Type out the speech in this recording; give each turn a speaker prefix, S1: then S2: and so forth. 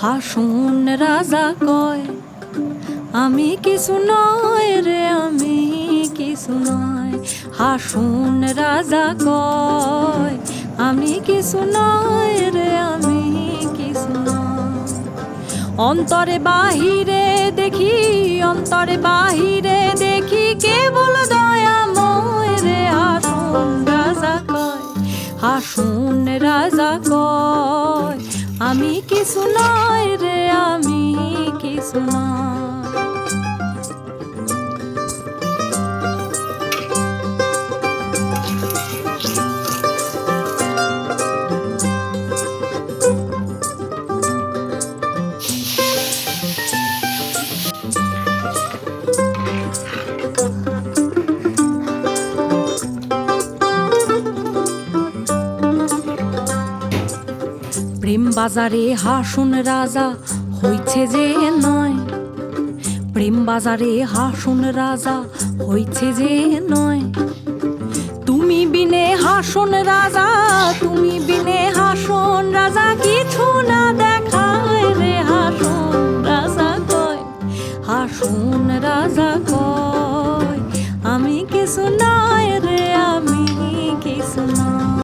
S1: হাসুন রাজা কয় আমি কিছু নয় রে, আমি কিছু নয়। হাসুন রাজা কয় আমি কিছু নয় রে, আমি কিছু নয়। অন্তরে বাহিরে দেখি, অন্তরে বাহিরে দেখি কেবল দয়াময় রে। হাসুন রাজা কয়, হাসুন রাজা কয় আমি কিছু নয় রে, আমি কিছু নয়। প্রেম বাজারে হাসুন রাজা হইছে যে নয়, প্রেম বাজারে হাসুন রাজা হইছে যে নয়। তুমি বিনে হাসুন রাজা, তুমি বিনে হাসুন রাজা কিছু না।